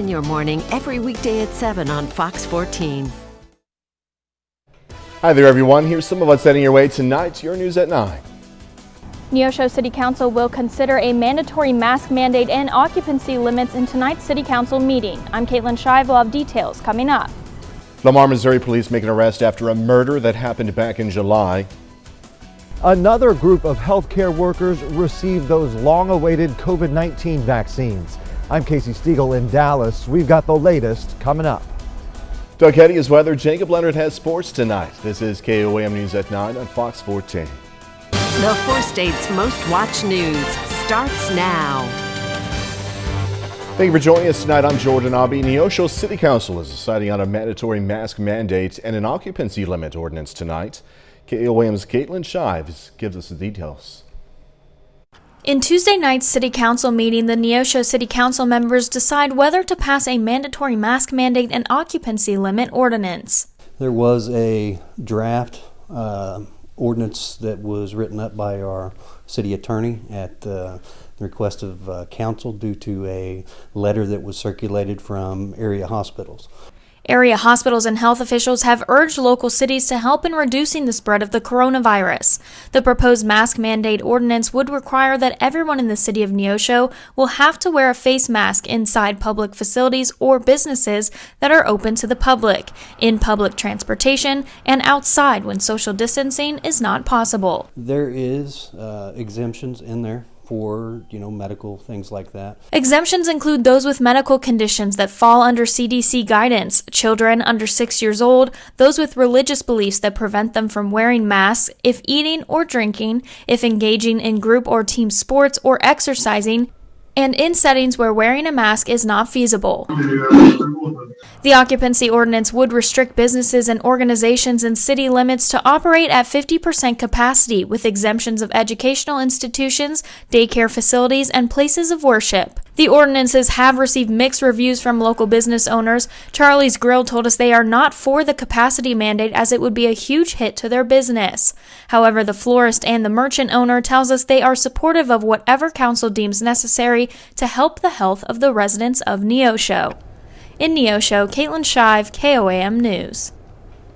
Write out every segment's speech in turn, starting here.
In your morning, every weekday at 7 on Fox 14. Hi there, everyone. Here's some of what's heading your way tonight. Your news at 9. Neosho City Council will consider a mandatory mask mandate and occupancy limits in tonight's City Council meeting. I'm Caitlin Shive. We'll have details coming up. Lamar, Missouri police make an arrest after a murder that happened back in July. Another group of healthcare workers received those long-awaited COVID-19 vaccines. I'm Casey Stiegel in Dallas. We've got the latest coming up. Doug Heddy is weather. Jacob Leonard has sports tonight. This is KOAM News at 9 on Fox 14. The 4 states' most watched news starts now. Thank you for joining us tonight. I'm Jordan Abbey. Neosho City Council is deciding on a mandatory mask mandate and an occupancy limit ordinance tonight. KOAM's Caitlin Shives gives us the details. In Tuesday night's City Council meeting, the Neosho City Council members decide whether to pass a mandatory mask mandate and occupancy limit ordinance. There was a draft ordinance that was written up by our city attorney at the request of council due to a letter that was circulated from area hospitals. Area hospitals and health officials have urged local cities to help in reducing the spread of the coronavirus. The proposed mask mandate ordinance would require that everyone in the city of Neosho will have to wear a face mask inside public facilities or businesses that are open to the public, in public transportation, and outside when social distancing is not possible. There is exemptions in there for, medical things like that. Exemptions include those with medical conditions that fall under CDC guidance, children under 6 years old, those with religious beliefs that prevent them from wearing masks if eating or drinking, if engaging in group or team sports or exercising, and in settings where wearing a mask is not feasible. The occupancy ordinance would restrict businesses and organizations in city limits to operate at 50% capacity, with exemptions of educational institutions, daycare facilities, and places of worship. The ordinances have received mixed reviews from local business owners. Charlie's Grill told us they are not for the capacity mandate as it would be a huge hit to their business. However, the florist and the merchant owner tells us they are supportive of whatever council deems necessary to help the health of the residents of Neosho. In Neosho, Caitlin Shive, KOAM News.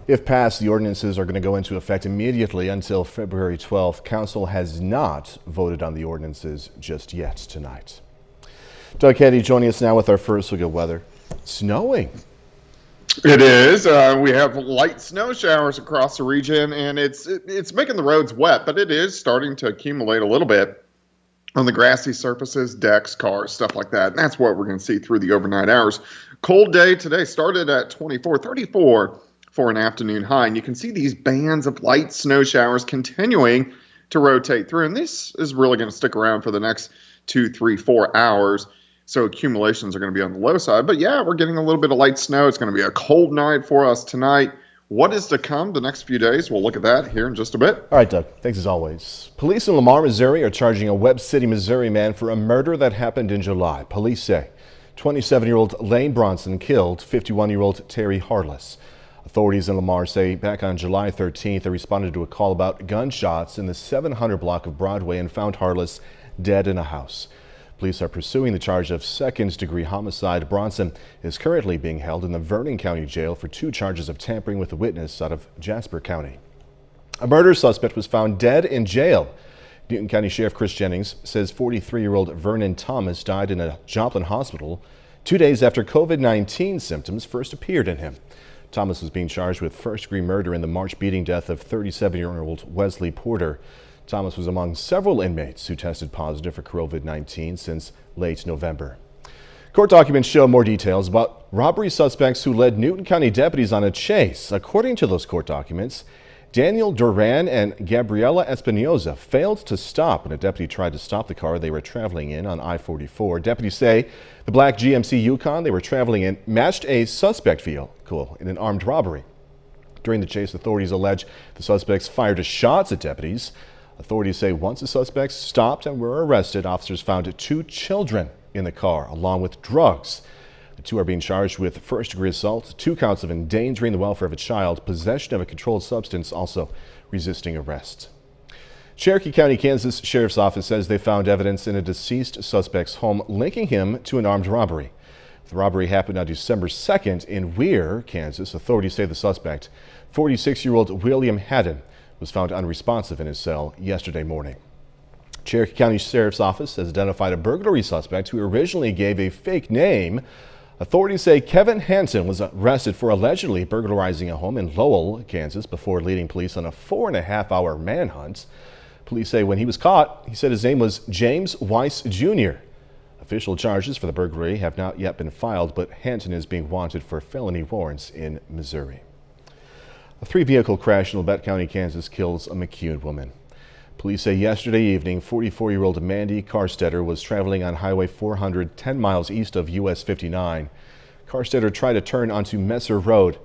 If passed, the ordinances are going to go into effect immediately until February 12th. Council has not voted on the ordinances just yet tonight. Doug Heddy joining us now with our first look at weather. Snowing. It is. We have light snow showers across the region, and it's making the roads wet, but it is starting to accumulate a little bit on the grassy surfaces, decks, cars, stuff like that. And that's what we're going to see through the overnight hours. Cold day today started at 34 for an afternoon high, and you can see these bands of light snow showers continuing to rotate through, and this is really going to stick around for the next 2, 3, 4 hours. So accumulations are going to be on the low side. But yeah, we're getting a little bit of light snow. It's going to be a cold night for us tonight. What is to come the next few days? We'll look at that here in just a bit. All right, Doug. Thanks as always. Police in Lamar, Missouri are charging a Webb City, Missouri man for a murder that happened in July. Police say 27-year-old Lane Bronson killed 51-year-old Terry Harless. Authorities in Lamar say back on July 13th, they responded to a call about gunshots in the 700 block of Broadway and found Harless dead in a house. Police are pursuing the charge of second-degree homicide. Bronson is currently being held in the Vernon County Jail for 2 charges of tampering with a witness out of Jasper County. A murder suspect was found dead in jail. Newton County Sheriff Chris Jennings says 43-year-old Vernon Thomas died in a Joplin hospital 2 days after COVID-19 symptoms first appeared in him. Thomas was being charged with first-degree murder in the March beating death of 37-year-old Wesley Porter. Thomas was among several inmates who tested positive for COVID-19 since late November. Court documents show more details about robbery suspects who led Newton County deputies on a chase. According to those court documents, Daniel Duran and Gabriela Espinoza failed to stop when a deputy tried to stop the car they were traveling in on I-44. Deputies say the black GMC Yukon they were traveling in matched a suspect vehicle in an armed robbery. During the chase, authorities allege the suspects fired shots at deputies. Authorities say once the suspects stopped and were arrested, officers found 2 children in the car along with drugs. The 2 are being charged with first-degree assault, 2 counts of endangering the welfare of a child, possession of a controlled substance, also resisting arrest. Cherokee County, Kansas Sheriff's Office says they found evidence in a deceased suspect's home linking him to an armed robbery. The robbery happened on December 2nd in Weir, Kansas. Authorities say the suspect, 46-year-old William Haddon, was found unresponsive in his cell yesterday morning. Cherokee County Sheriff's Office has identified a burglary suspect who originally gave a fake name. Authorities say Kevin Hansen was arrested for allegedly burglarizing a home in Lowell, Kansas, before leading police on a 4.5-hour manhunt. Police say when he was caught, he said his name was James Weiss Jr. Official charges for the burglary have not yet been filed, but Hansen is being wanted for felony warrants in Missouri. A 3-vehicle crash in Labette County, Kansas kills a McCune woman. Police say yesterday evening, 44-year-old Mandy Carstetter was traveling on Highway 400 10 miles east of US 59. Carstetter tried to turn onto Messer Road.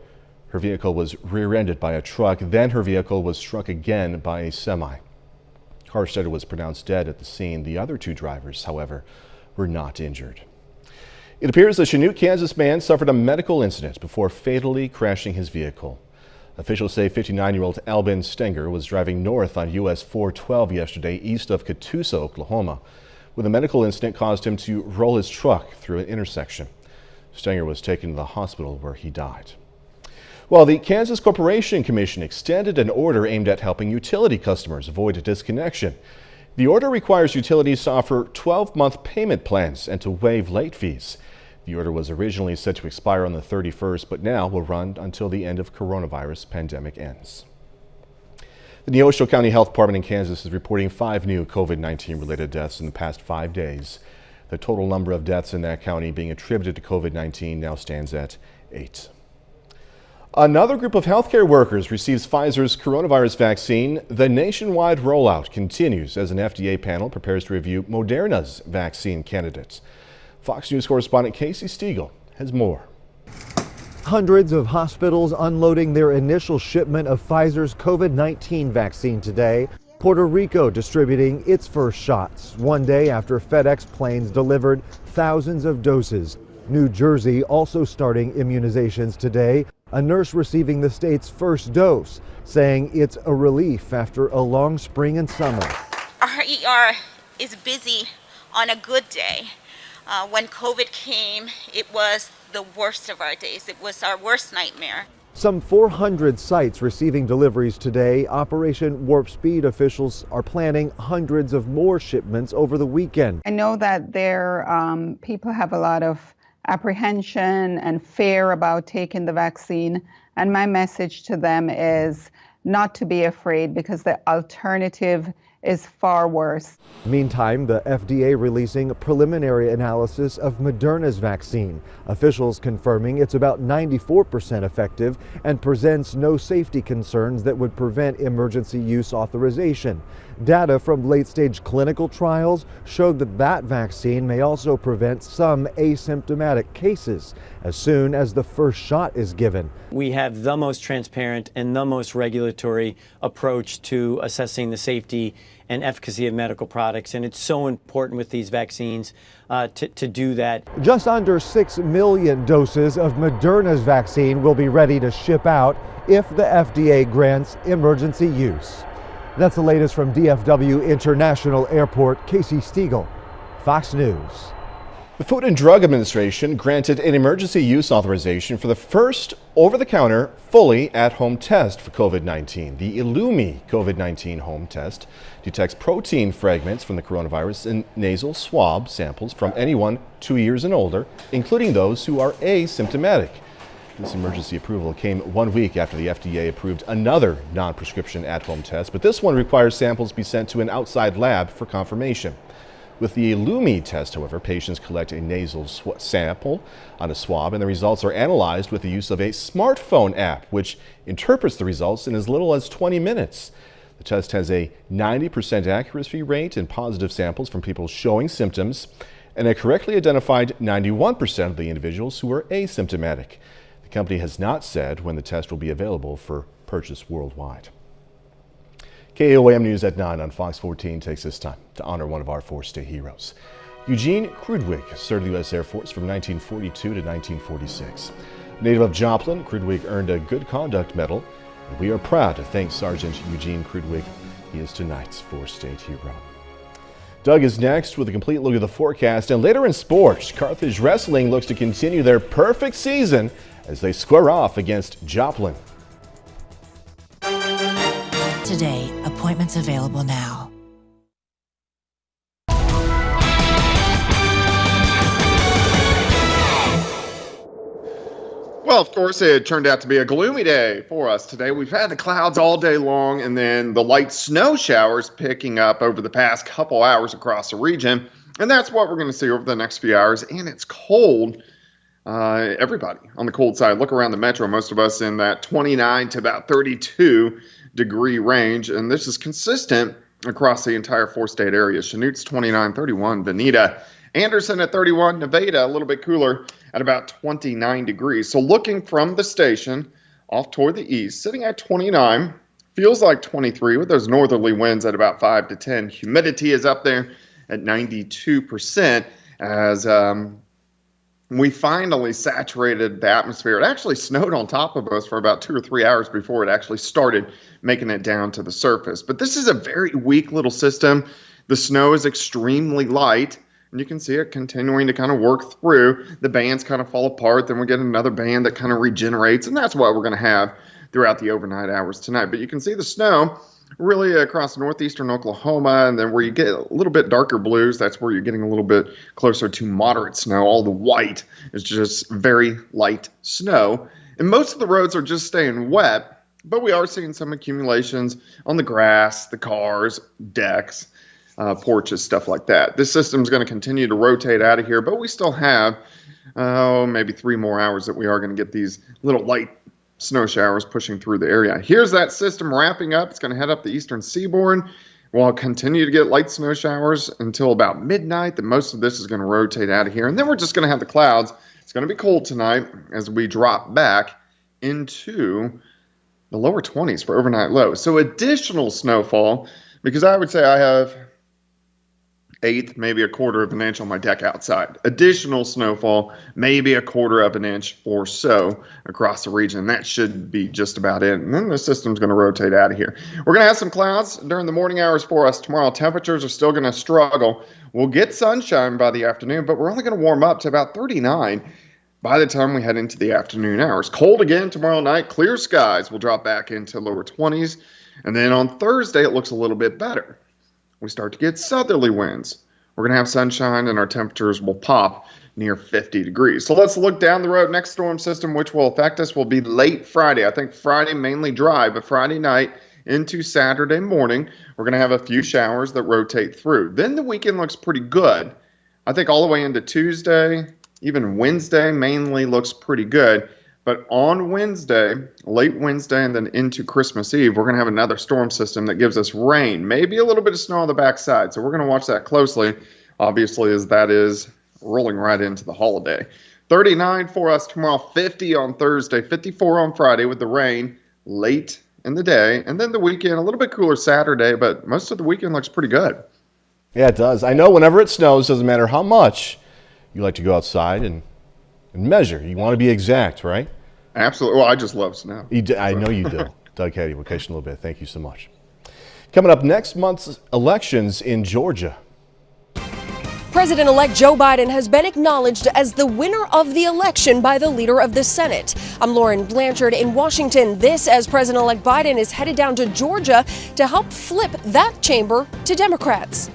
Her vehicle was rear-ended by a truck. Then her vehicle was struck again by a semi. Carstetter was pronounced dead at the scene. The other 2 drivers, however, were not injured. It appears a Chanute, Kansas man suffered a medical incident before fatally crashing his vehicle. Officials say 59-year-old Albin Stenger was driving north on US 412 yesterday east of Catoosa, Oklahoma, when the medical incident caused him to roll his truck through an intersection. Stenger was taken to the hospital where he died. Well, the Kansas Corporation Commission extended an order aimed at helping utility customers avoid a disconnection. The order requires utilities to offer 12-month payment plans and to waive late fees. The order was originally set to expire on the 31st, but now will run until the end of coronavirus pandemic ends. The Neosho County Health Department in Kansas is reporting 5 new COVID-19 related deaths in the past 5 days. The total number of deaths in that county being attributed to COVID-19 now stands at 8. Another group of healthcare workers receives Pfizer's coronavirus vaccine. The nationwide rollout continues as an FDA panel prepares to review Moderna's vaccine candidates. Fox News correspondent Casey Stiegel has more. Hundreds of hospitals unloading their initial shipment of Pfizer's COVID-19 vaccine today. Puerto Rico distributing its first shots, one day after FedEx planes delivered thousands of doses. New Jersey also starting immunizations today. A nurse receiving the state's first dose, saying it's a relief after a long spring and summer. Our ER is busy on a good day. When COVID came, it was the worst of our days. It was our worst nightmare. Some 400 sites receiving deliveries today. Operation Warp Speed officials are planning hundreds of more shipments over the weekend. I know that people have a lot of apprehension and fear about taking the vaccine, and my message to them is not to be afraid because the alternative is far worse. Meantime, the FDA releasing a preliminary analysis of Moderna's vaccine. Officials confirming it's about 94% effective and presents no safety concerns that would prevent emergency use authorization. Data from late-stage clinical trials showed that vaccine may also prevent some asymptomatic cases as soon as the first shot is given. We have the most transparent and the most regulatory approach to assessing the safety and efficacy of medical products, and it's so important with these vaccines to do that. Just under 6 million doses of Moderna's vaccine will be ready to ship out if the FDA grants emergency use. That's the latest from DFW International Airport. Casey Stiegel, Fox News. The Food and Drug Administration granted an emergency use authorization for the first over-the-counter, fully at-home test for COVID-19. The Illumi COVID-19 home test detects protein fragments from the coronavirus in nasal swab samples from anyone 2 years and older, including those who are asymptomatic. This emergency approval came 1 week after the FDA approved another non-prescription at-home test, but this one requires samples be sent to an outside lab for confirmation. With the Illumi test, however, patients collect a nasal sample on a swab, and the results are analyzed with the use of a smartphone app, which interprets the results in as little as 20 minutes. The test has a 90% accuracy rate in positive samples from people showing symptoms, and it correctly identified 91% of the individuals who were asymptomatic. The company has not said when the test will be available for purchase worldwide. KOAM News at 9 on Fox 14 takes this time to honor one of our 4 state heroes. Eugene Krudwig served the U.S. Air Force from 1942 to 1946. Native of Joplin, Krudwig earned a Good Conduct Medal, and we are proud to thank Sergeant Eugene Krudwig. He is tonight's 4 state hero. Doug is next with a complete look at the forecast. And later in sports, Carthage Wrestling looks to continue their perfect season as they square off against Joplin. Today, appointments available now. Well, of course, it turned out to be a gloomy day for us today. We've had the clouds all day long and then the light snow showers picking up over the past couple hours across the region. And that's what we're going to see over the next few hours. And it's cold. Everybody on the cold side. Look around the metro. Most of us in that 29 to about 32 degree range. And this is consistent across the entire four-state area. Chanute's 29, 31, Veneta, Anderson at 31, Nevada a little bit cooler at about 29 degrees. So looking from the station off toward the east, sitting at 29, feels like 23 with those northerly winds at about 5 to 10. Humidity is up there at 92% as we finally saturated the atmosphere. It actually snowed on top of us for about 2 or 3 hours before it actually started making it down to the surface. But this is a very weak little system. The snow is extremely light. And you can see it continuing to kind of work through. The bands kind of fall apart. Then we get another band that kind of regenerates. And that's what we're going to have throughout the overnight hours tonight. But you can see the snow really across northeastern Oklahoma. And then where you get a little bit darker blues, that's where you're getting a little bit closer to moderate snow. All the white is just very light snow. And most of the roads are just staying wet. But we are seeing some accumulations on the grass, the cars, decks. Porches, stuff like that. This system's going to continue to rotate out of here, but we still have maybe 3 more hours that we are going to get these little light snow showers pushing through the area. Here's that system wrapping up. It's going to head up the eastern seaboard. We'll continue to get light snow showers until about midnight. Then most of this is going to rotate out of here, and then we're just going to have the clouds. It's going to be cold tonight as we drop back into the lower 20s for overnight lows. So additional snowfall, because I would say I have 1/8, maybe 1/4 of an inch on my deck outside. Additional snowfall, maybe 1/4 of an inch or so across the region. That should be just about it. And then the system's going to rotate out of here. We're going to have some clouds during the morning hours for us tomorrow. Temperatures are still going to struggle. We'll get sunshine by the afternoon, but we're only going to warm up to about 39 by the time we head into the afternoon hours. Cold again tomorrow night. Clear skies will drop back into lower 20s. And then on Thursday, it looks a little bit better. We start to get southerly winds. We're going to have sunshine and our temperatures will pop near 50 degrees. So let's look down the road. Next storm system which will affect us will be late Friday. I think Friday mainly dry, but Friday night into Saturday morning, we're going to have a few showers that rotate through. Then the weekend looks pretty good. I think all the way into Tuesday, even Wednesday mainly looks pretty good. But on Wednesday, late Wednesday, and then into Christmas Eve, we're going to have another storm system that gives us rain, maybe a little bit of snow on the backside. So we're going to watch that closely, obviously, as that is rolling right into the holiday. 39 for us tomorrow, 50 on Thursday, 54 on Friday with the rain late in the day. And then the weekend, a little bit cooler Saturday, but most of the weekend looks pretty good. Yeah, it does. I know whenever it snows, doesn't matter how much, you like to go outside and measure. You want to be exact, right? Absolutely. Well, I just love snow. I know you do. Doug had you vacation a little bit. Thank you so much. Coming up, next month's elections in Georgia. President-elect Joe Biden has been acknowledged as the winner of the election by the leader of the Senate. I'm Lauren Blanchard in Washington. This as President-elect Biden is headed down to Georgia to help flip that chamber to Democrats.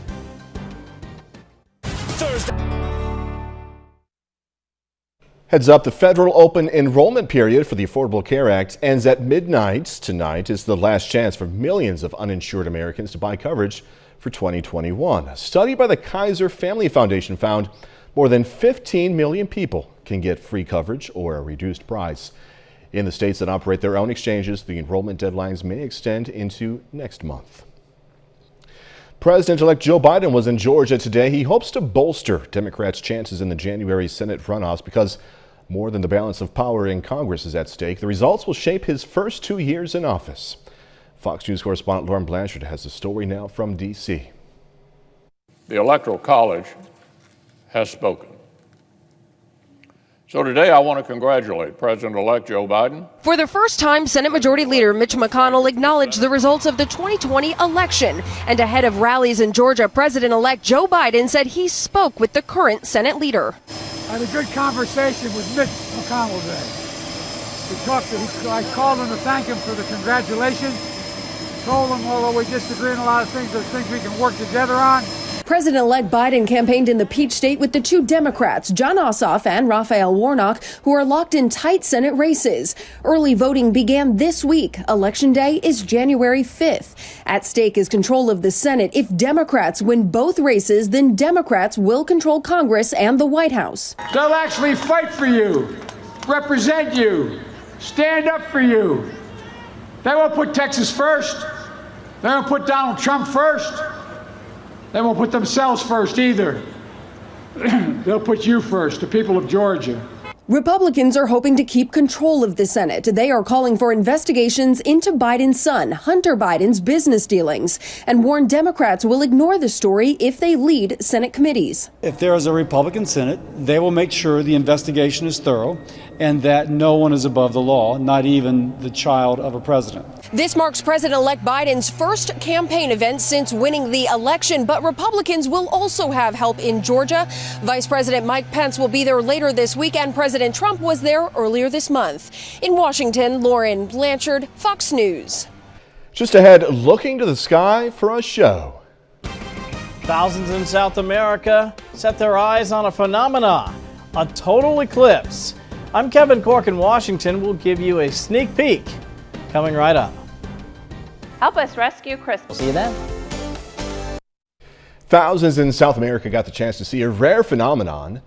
Heads up, the federal open enrollment period for the Affordable Care Act ends at midnight. Tonight is the last chance for millions of uninsured Americans to buy coverage for 2021. A study by the Kaiser Family Foundation found more than 15 million people can get free coverage or a reduced price. In the states that operate their own exchanges, the enrollment deadlines may extend into next month. President-elect Joe Biden was in Georgia today. He hopes to bolster Democrats' chances in the January Senate runoffs because more than the balance of power in Congress is at stake. The results will shape his first 2 years in office. Fox News correspondent Lauren Blanchard has the story now from D.C. The Electoral College has spoken. So today I want to congratulate President-elect Joe Biden. For the first time, Senate Majority Leader Mitch McConnell acknowledged the results of the 2020 election. And ahead of rallies in Georgia, President-elect Joe Biden said he spoke with the current Senate leader. I had a good conversation with Mitch McConnell today. I called him to thank him for the congratulations. Told him, although we disagree on a lot of things, there's things we can work together on. President-elect Biden campaigned in the Peach State with the two Democrats, Jon Ossoff and Raphael Warnock, who are locked in tight Senate races. Early voting began this week. Election Day is January 5th. At stake is control of the Senate. If Democrats win both races, then Democrats will control Congress and the White House. They'll actually fight for you, represent you, stand up for you. They won't put Texas first. They won't put Donald Trump first. They won't put themselves first either. They'll put you first, the people of Georgia. Republicans are hoping to keep control of the Senate. They are calling for investigations into Biden's son, Hunter Biden's business dealings, and warn Democrats will ignore the story if they lead Senate committees. If there is a Republican Senate, they will make sure the investigation is thorough and that no one is above the law, not even the child of a president. This marks President-elect Biden's first campaign event since winning the election, but Republicans will also have help in Georgia. Vice President Mike Pence will be there later this week, and President Trump was there earlier this month. In Washington, Lauren Blanchard, Fox News. Just ahead, looking to the sky for a show. Thousands in South America set their eyes on a phenomenon, a total eclipse. I'm Kevin Cork in Washington. We'll give you a sneak peek coming right up. Help us rescue Christmas. See you then. Thousands in South America got the chance to see a rare phenomenon,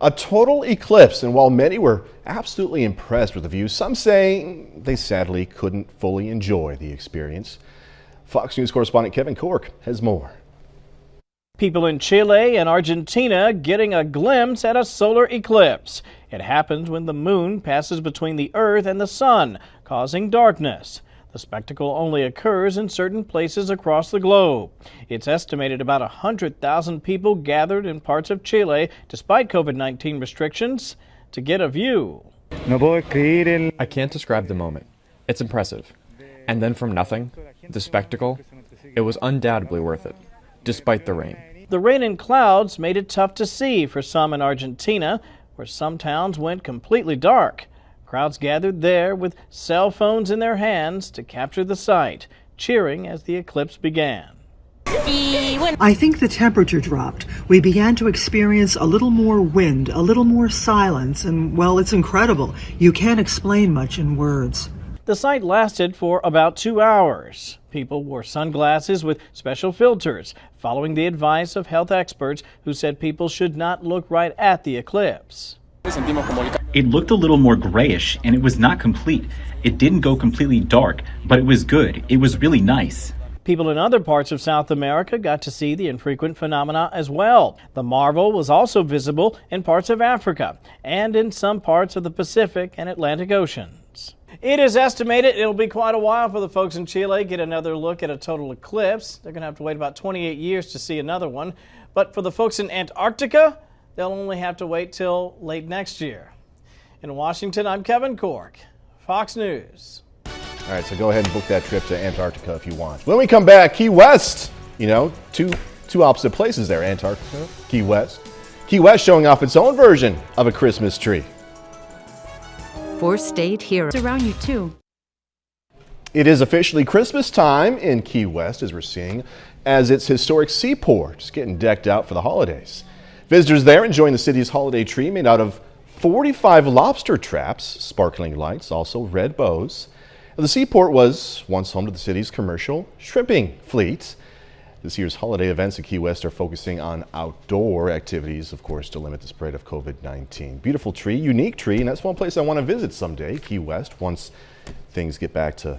a total eclipse. And while many were absolutely impressed with the view, some say they sadly couldn't fully enjoy the experience. Fox News correspondent Kevin Cork has more. People in Chile and Argentina getting a glimpse at a solar eclipse. It happens when the moon passes between the Earth and the sun, causing darkness. The spectacle only occurs in certain places across the globe. It's estimated about 100,000 people gathered in parts of Chile, despite COVID-19 restrictions, to get a view. I can't describe the moment. It's impressive. And then from nothing, the spectacle, it was undoubtedly worth it, despite the rain. The rain and clouds made it tough to see for some in Argentina, where some towns went completely dark. Crowds gathered there with cell phones in their hands to capture the sight, cheering as the eclipse began. I think the temperature dropped. We began to experience a little more wind, a little more silence, and, well, it's incredible. You can't explain much in words. The sight lasted for about 2 hours. People wore sunglasses with special filters, following the advice of health experts who said people should not look right at the eclipse. It looked a little more grayish, and it was not complete. It didn't go completely dark, but it was good. It was really nice. People in other parts of South America got to see the infrequent phenomena as well. The marvel was also visible in parts of Africa and in some parts of the Pacific and Atlantic Oceans. It is estimated it'll be quite a while for the folks in Chile get another look at a total eclipse. They're going to have to wait about 28 years to see another one. But for the folks in Antarctica, they'll only have to wait till late next year. In Washington, I'm Kevin Cork, Fox News. All right, so go ahead and book that trip to Antarctica if you want. When we come back, Key West, you know, two opposite places there, Antarctica, Key West. Key West showing off its own version of a Christmas tree. 4-state heroes around you too. It is officially Christmas time in Key West, as we're seeing, as its historic seaport is getting decked out for the holidays. Visitors there enjoying the city's holiday tree made out of 45 lobster traps, sparkling lights, also red bows. The seaport was once home to the city's commercial shrimping fleet. This year's holiday events at Key West are focusing on outdoor activities, of course, to limit the spread of COVID-19. Beautiful tree, unique tree, and that's one place I want to visit someday, Key West, once things get back to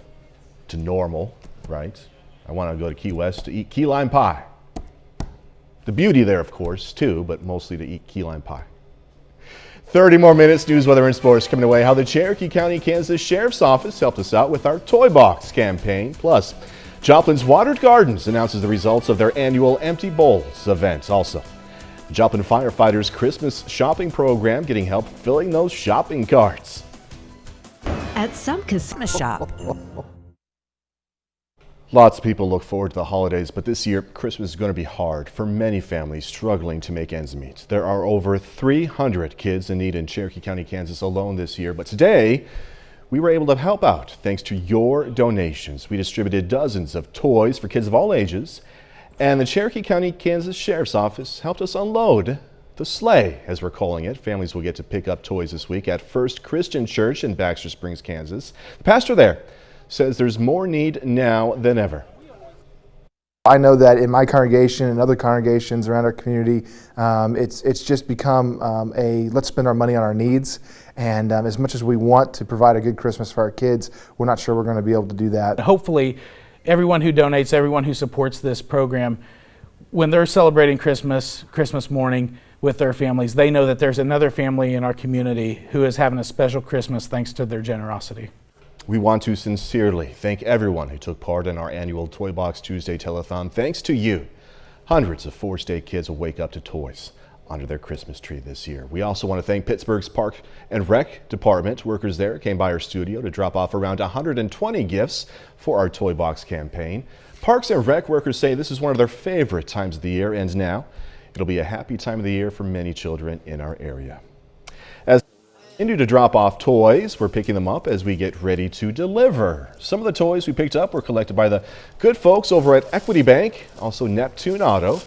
normal, right? I want to go to Key West to eat key lime pie. The beauty there, of course, too, but mostly to eat key lime pie. 30 more minutes, news, weather, and sports coming away. How the Cherokee County, Kansas Sheriff's Office helped us out with our Toy Box campaign. Plus, Joplin's Watered Gardens announces the results of their annual Empty Bowls event. Also, The Joplin Firefighters Christmas shopping program getting help filling those shopping carts. At some Christmas shop. Lots of people look forward to the holidays, but this year, Christmas is going to be hard for many families struggling to make ends meet. There are over 300 kids in need in Cherokee County, Kansas alone this year, but today, we were able to help out thanks to your donations. We distributed dozens of toys for kids of all ages, and the Cherokee County, Kansas Sheriff's Office helped us unload the sleigh, as we're calling it. Families will get to pick up toys this week at First Christian Church in Baxter Springs, Kansas. The pastor there says there's more need now than ever. I know that in my congregation and other congregations around our community, it's just become let's spend our money on our needs. And as much as we want to provide a good Christmas for our kids, we're not sure we're going to be able to do that. Hopefully, everyone who donates, everyone who supports this program, when they're celebrating Christmas morning with their families, they know that there's another family in our community who is having a special Christmas thanks to their generosity. We want to sincerely thank everyone who took part in our annual Toy Box Tuesday telethon. Thanks to you, hundreds of 4-state kids will wake up to toys under their Christmas tree this year. We also want to thank Pittsburgh's Park and Rec Department. Workers there came by our studio to drop off around 120 gifts for our Toy Box campaign. Parks and Rec workers say this is one of their favorite times of the year, and now it'll be a happy time of the year for many children in our area. As we continue to drop off toys, we're picking them up as we get ready to deliver. Some of the toys we picked up were collected by the good folks over at Equity Bank, also Neptune Auto.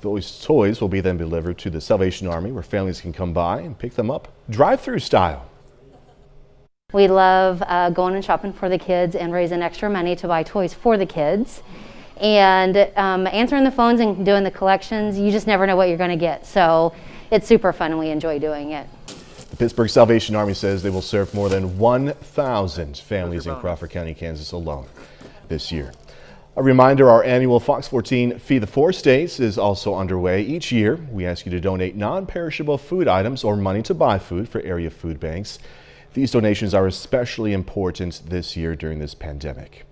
Those toys will be then delivered to the Salvation Army, where families can come by and pick them up drive-through style. We love going and shopping for the kids and raising extra money to buy toys for the kids. And answering the phones and doing the collections, you just never know what you're going to get. So it's super fun and we enjoy doing it. The Pittsburgh Salvation Army says they will serve more than 1,000 families in Crawford County, Kansas alone this year. A reminder, our annual Fox 14 Feed the 4 States is also underway. Each year, we ask you to donate non-perishable food items or money to buy food for area food banks. These donations are especially important this year during this pandemic.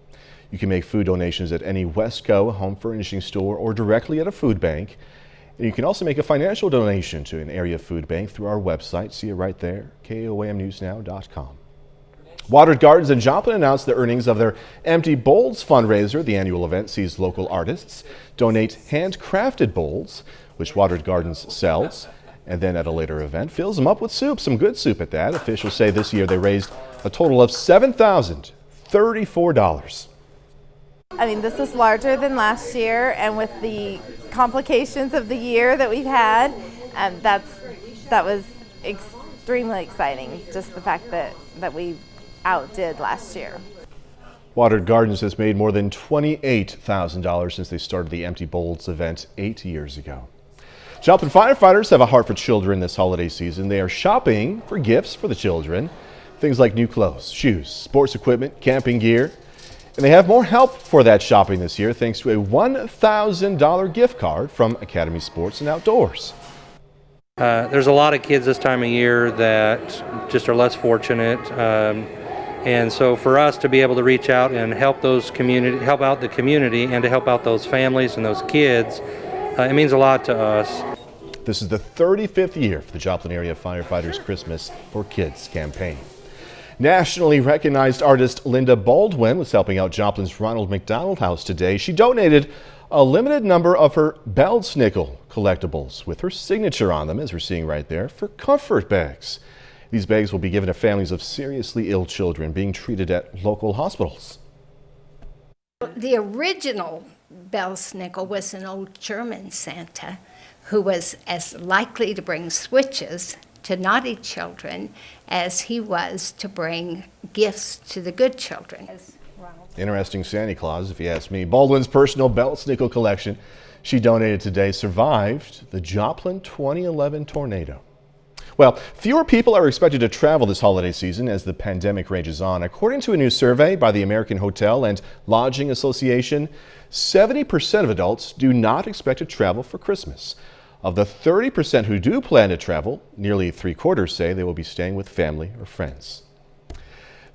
You can make food donations at any Westco home furnishing store or directly at a food bank. And you can also make a financial donation to an area food bank through our website. See it right there, KOAMnewsnow.com. Watered Gardens in Joplin announced the earnings of their Empty Bowls fundraiser. The annual event sees local artists donate handcrafted bowls, which Watered Gardens sells, and then at a later event fills them up with soup, some good soup at that. Officials say this year they raised a total of $7,034. I mean, this is larger than last year, and with the complications of the year that we've had, that was extremely exciting, just the fact that we outdid last year. Watered Gardens has made more than $28,000 since they started the Empty Bowls event 8 years ago. Joplin firefighters have a heart for children this holiday season. They are shopping for gifts for the children, things like new clothes, shoes, sports equipment, camping gear. And they have more help for that shopping this year thanks to a $1,000 gift card from Academy Sports and Outdoors. There's a lot of kids this time of year that just are less fortunate. And so for us to be able to reach out and help out the community and to help out those families and those kids, it means a lot to us. This is the 35th year for the Joplin Area Firefighters Christmas for Kids campaign. Nationally recognized artist Linda Baldwin was helping out Joplin's Ronald McDonald House today. She donated a limited number of her Beltsnickel collectibles with her signature on them, as we're seeing right there, for comfort bags. These bags will be given to families of seriously ill children being treated at local hospitals. The original Beltsnickel was an old German Santa who was as likely to bring switches to naughty children as he was to bring gifts to the good children. Interesting Santa Claus, if you ask me. Baldwin's personal Beltsnickel collection she donated today survived the Joplin 2011 tornado. Well, fewer people are expected to travel this holiday season as the pandemic rages on. According to a new survey by the American Hotel and Lodging Association, 70% of adults do not expect to travel for Christmas. Of the 30% who do plan to travel, nearly 3/4 say they will be staying with family or friends.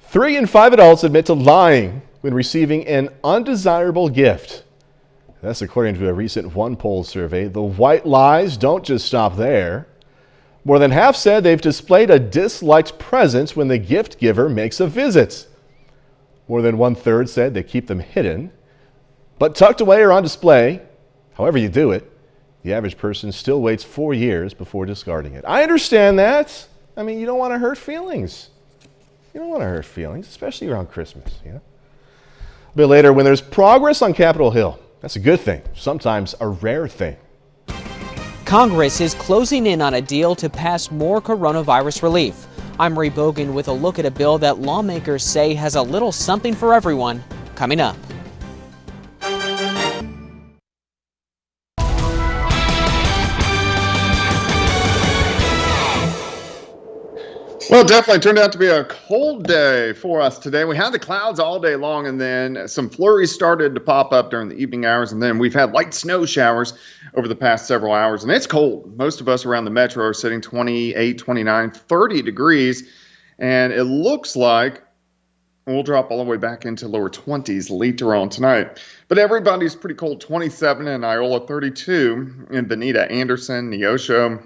3 in 5 adults admit to lying when receiving an undesirable gift. That's according to a recent One Poll survey. The white lies don't just stop there. More than half said they've displayed a disliked presence when the gift giver makes a visit. More than 1/3 said they keep them hidden, but tucked away or on display. However you do it, the average person still waits 4 years before discarding it. I understand that. I mean, you don't want to hurt feelings. You don't want to hurt feelings, especially around Christmas, you know? A bit later, when there's progress on Capitol Hill, that's a good thing, sometimes a rare thing. Congress is closing in on a deal to pass more coronavirus relief. I'm Marie Bogan with a look at a bill that lawmakers say has a little something for everyone coming up. Well, it definitely turned out to be a cold day for us today. We had the clouds all day long, and then some flurries started to pop up during the evening hours, and then we've had light snow showers over the past several hours, and it's cold. Most of us around the metro are sitting 28, 29, 30 degrees, and it looks like we'll drop all the way back into lower 20s later on tonight. But everybody's pretty cold. 27 in Iola, 32 in Bonita, Anderson, Neosho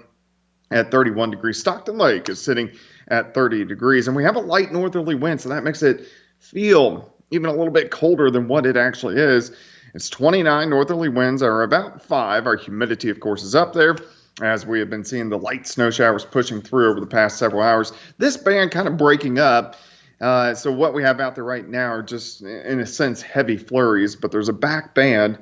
at 31 degrees. Stockton Lake is sitting at 30 degrees, and we have a light northerly wind, so that makes it feel even a little bit colder than what it actually is. It's 29. Northerly winds are about 5. Our humidity, of course, is up there, as we have been seeing the light snow showers pushing through over the past several hours. This band kind of breaking up. So what we have out there right now are just, in a sense, heavy flurries, but there's a back band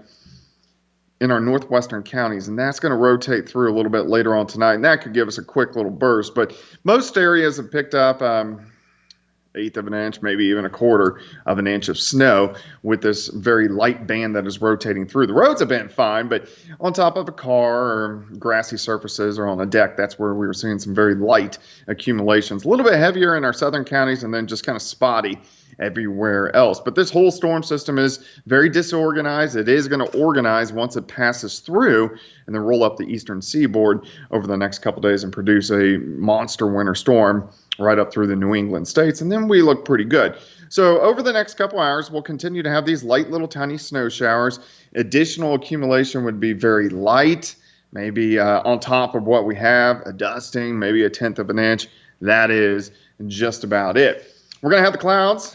in our northwestern counties, and that's going to rotate through a little bit later on tonight, and that could give us a quick little burst. But most areas have picked up 1/8 of an inch, maybe even 1/4 of an inch of snow with this very light band that is rotating through. The roads have been fine, but on top of a car or grassy surfaces or on a deck, that's where we were seeing some very light accumulations. A little bit heavier in our southern counties, and then just kind of spotty everywhere else. But this whole storm system is very disorganized. It is going to organize once it passes through and then roll up the eastern seaboard over the next couple days and produce a monster winter storm right up through the New England states. And then we look pretty good. So over the next couple hours, we'll continue to have these light little tiny snow showers. Additional accumulation would be very light, maybe on top of what we have, a dusting, maybe 1/10 of an inch. That is just about it. We're going to have the clouds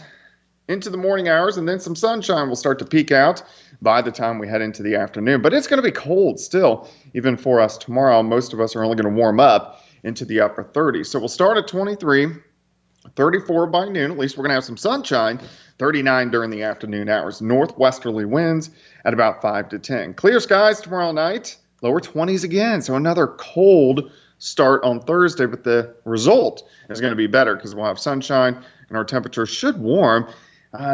into the morning hours, and then some sunshine will start to peek out by the time we head into the afternoon. But it's going to be cold still, even for us tomorrow. Most of us are only going to warm up into the upper 30s. So we'll start at 23, 34 by noon. At least we're going to have some sunshine, 39 during the afternoon hours. Northwesterly winds at about 5 to 10. Clear skies tomorrow night, lower 20s again. So another cold start on Thursday, but the result is going to be better because we'll have sunshine and our temperature should warm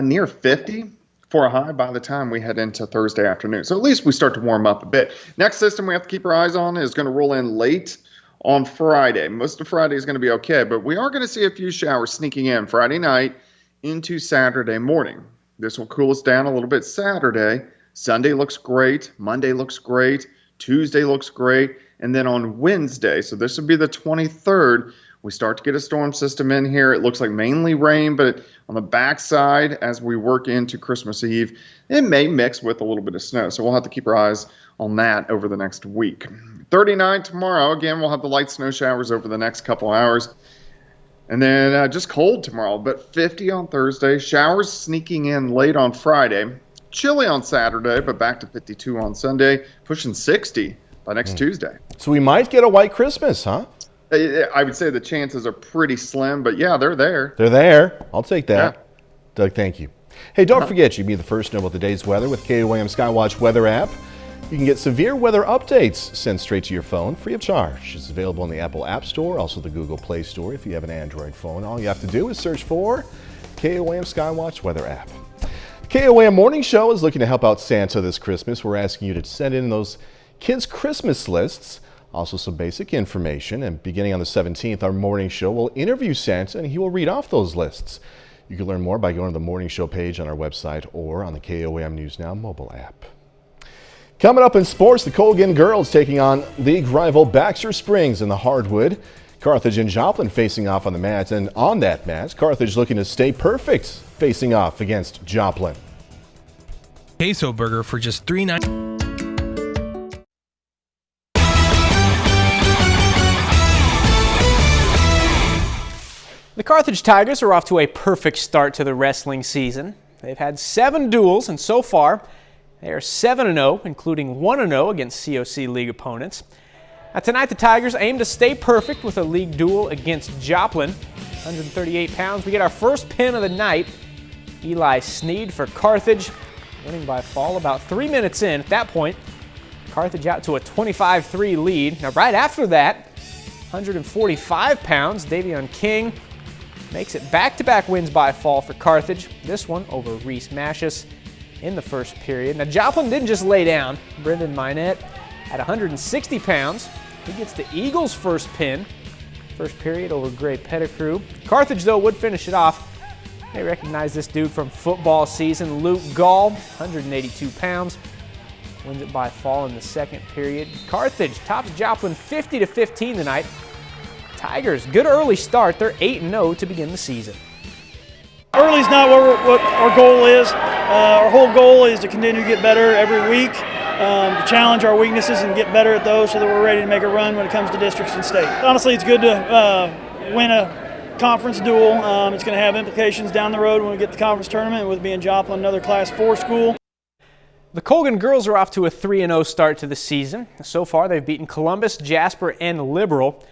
near 50 for a high by the time we head into Thursday afternoon. So at least we start to warm up a bit. Next system we have to keep our eyes on is going to roll in late on Friday. Most of Friday is going to be okay, but we are going to see a few showers sneaking in Friday night into Saturday morning. This will cool us down a little bit Saturday. Sunday looks great. Monday looks great. Tuesday looks great. And then on Wednesday, so this would be the 23rd, we start to get a storm system in here. It looks like mainly rain, but on the backside, as we work into Christmas Eve, it may mix with a little bit of snow. So we'll have to keep our eyes on that over the next week. 39 tomorrow. Again, we'll have the light snow showers over the next couple hours. And then just cold tomorrow, but 50 on Thursday. Showers sneaking in late on Friday. Chilly on Saturday, but back to 52 on Sunday. Pushing 60 by next Tuesday. So we might get a white Christmas, huh? I would say the chances are pretty slim, but yeah, they're there. They're there. I'll take that. Yeah. Doug, thank you. Hey, don't forget, you can be the first to know about the day's weather with KOAM Skywatch weather app. You can get severe weather updates sent straight to your phone free of charge. It's available in the Apple App Store, also the Google Play Store if you have an Android phone. All you have to do is search for KOAM Skywatch weather app. The KOAM Morning Show is looking to help out Santa this Christmas. We're asking you to send in those kids' Christmas lists, also some basic information. And beginning on the 17th, our morning show will interview Santa and he will read off those lists. You can learn more by going to the morning show page on our website or on the KOAM News Now mobile app. Coming up in sports, the Colgan girls taking on league rival Baxter Springs in the hardwood. Carthage and Joplin facing off on the mat, and on that mat, Carthage looking to stay perfect facing off against Joplin. Queso burger for just $3.99. Carthage Tigers are off to a perfect start to the wrestling season. They've had 7 duels, and so far they are 7-0, including 1-0 against COC League opponents. Now, tonight the Tigers aim to stay perfect with a league duel against Joplin. 138 pounds. We get our first pin of the night. Eli Sneed for Carthage, winning by fall about 3 minutes in. At that point, Carthage out to a 25-3 lead. Now, right after that, 145 pounds, Davion King makes it back-to-back wins by fall for Carthage. This one over Reese Mashus in the first period. Now, Joplin didn't just lay down. Brendan Minette at 160 pounds. He gets the Eagles' first pin. First period over Gray Pettigrew. Carthage, though, would finish it off. They recognize this dude from football season, Luke Gall, 182 pounds. Wins it by fall in the second period. Carthage tops Joplin 50-15 tonight. Tigers, good early start. They're 8-0 to begin the season. Early's not what our goal is. Our whole goal is to continue to get better every week, to challenge our weaknesses and get better at those so that we're ready to make a run when it comes to districts and state. Honestly, it's good to win a conference duel. It's going to have implications down the road when we get to the conference tournament with being Joplin, another Class 4 school. The Colgan girls are off to a 3-0 start to the season. So far, they've beaten Columbus, Jasper, and Liberal.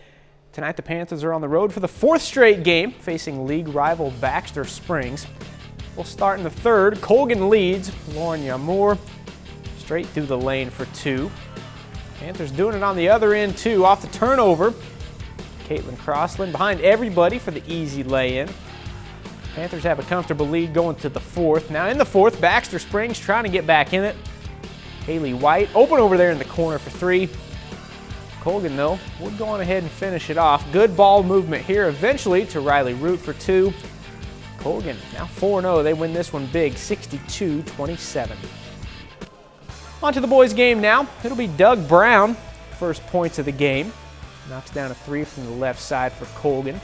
Tonight, the Panthers are on the road for the 4th straight game, facing league rival Baxter Springs. We'll start in the third. Colgan leads. Lauren Yamour straight through the lane for 2. Panthers doing it on the other end, too, off the turnover. Caitlin Crossland behind everybody for the easy lay-in. Panthers have a comfortable lead going to the 4th. Now in the 4th, Baxter Springs trying to get back in it. Haley White open over there in the corner for 3. Colgan, though, would go on ahead and finish it off. Good ball movement here eventually to Riley Root for 2. Colgan now 4-0. They win this one big, 62-27. On to the boys' game now. It'll be Doug Brown, first points of the game. Knocks down a 3 from the left side for Colgan.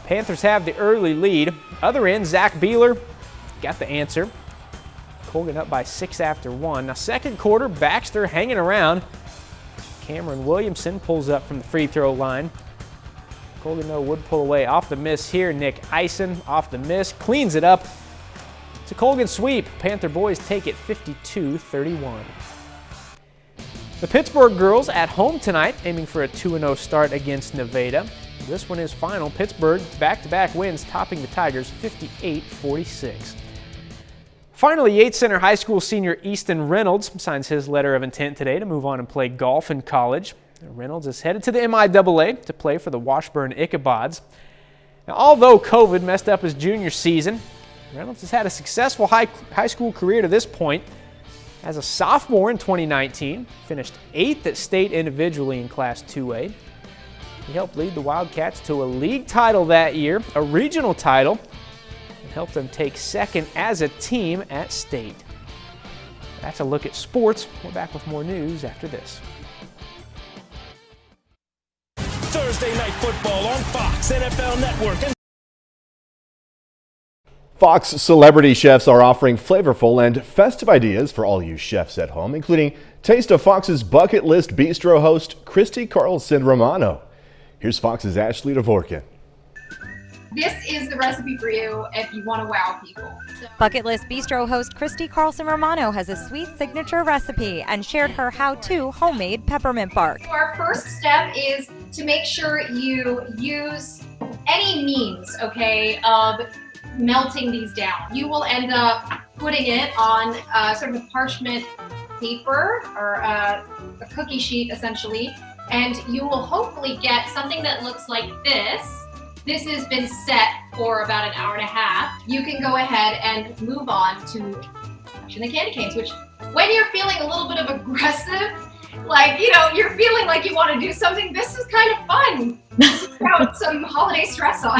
Panthers have the early lead. Other end, Zach Beeler got the answer. Colgan up by 6 after 1. Now second quarter, Baxter hanging around. Cameron Williamson pulls up from the free throw line. Colgan, though, would pull away off the miss here. Nick Eisen off the miss, cleans it up. It's a Colgan sweep. Panther boys take it 52-31. The Pittsburgh girls at home tonight, aiming for a 2-0 start against Nevada. This one is final. Pittsburgh back-to-back wins, topping the Tigers 58-46. Finally, Yates Center High School senior Easton Reynolds signs his letter of intent today to move on and play golf in college. Reynolds is headed to the MIAA to play for the Washburn Ichabods. Now, although COVID messed up his junior season, Reynolds has had a successful high school career to this point. As a sophomore in 2019, finished 8th at state individually in Class 2A. He helped lead the Wildcats to a league title that year, a regional title, and helped them take 2nd as a team at state. That's a look at sports. We're back with more news after this. Thursday Night Football on Fox NFL Network. Fox celebrity chefs are offering flavorful and festive ideas for all you chefs at home, including Taste of Fox's bucket list bistro host, Christy Carlson Romano. Here's Fox's Ashley Dvorkin. This is the recipe for you if you want to wow people. Bucket List Bistro host Christy Carlson Romano has a sweet signature recipe and shared her how-to homemade peppermint bark. Our first step is to make sure you use any means, of melting these down. You will end up putting it on sort of a parchment paper or a cookie sheet essentially, and you will hopefully get something that looks like this. This has been set for about an hour and a half. You can go ahead and move on to the candy canes, which when you're feeling a little bit of aggressive, you're feeling like you want to do something, this is kind of fun without some holiday stress on.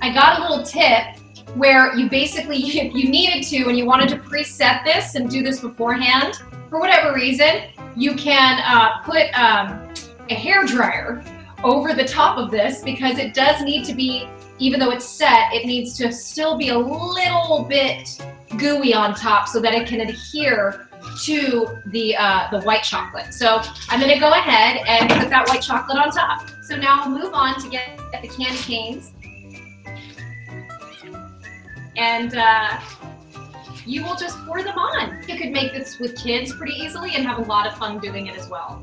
I got a little tip where you basically, if you needed to and you wanted to preset this and do this beforehand, for whatever reason, you can put a hair dryer over the top of this, because it does need to be, even though it's set, it needs to still be a little bit gooey on top so that it can adhere to the white chocolate. So I'm gonna go ahead and put that white chocolate on top. So now we'll move on to get the candy canes. and you will just pour them on. You could make this with kids pretty easily and have a lot of fun doing it as well.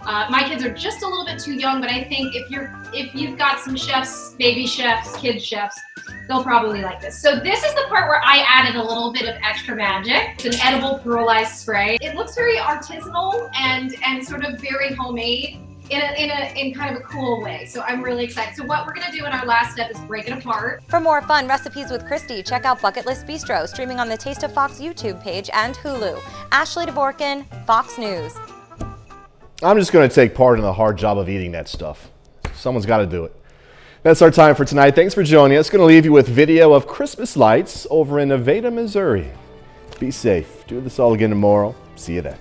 My kids are just a little bit too young, but I think if you've got some chefs, baby chefs, kids chefs, they'll probably like this. So this is the part where I added a little bit of extra magic. It's an edible pearlized spray. It looks very artisanal and sort of very homemade in kind of a cool way. So I'm really excited. So what we're gonna do in our last step is break it apart. For more fun recipes with Christy, check out Bucket List Bistro, streaming on the Taste of Fox YouTube page and Hulu. Ashley DeVorkin, Fox News. I'm just going to take part in the hard job of eating that stuff. Someone's got to do it. That's our time for tonight. Thanks for joining us. Going to leave you with video of Christmas lights over in Nevada, Missouri. Be safe. Do this all again tomorrow. See you then.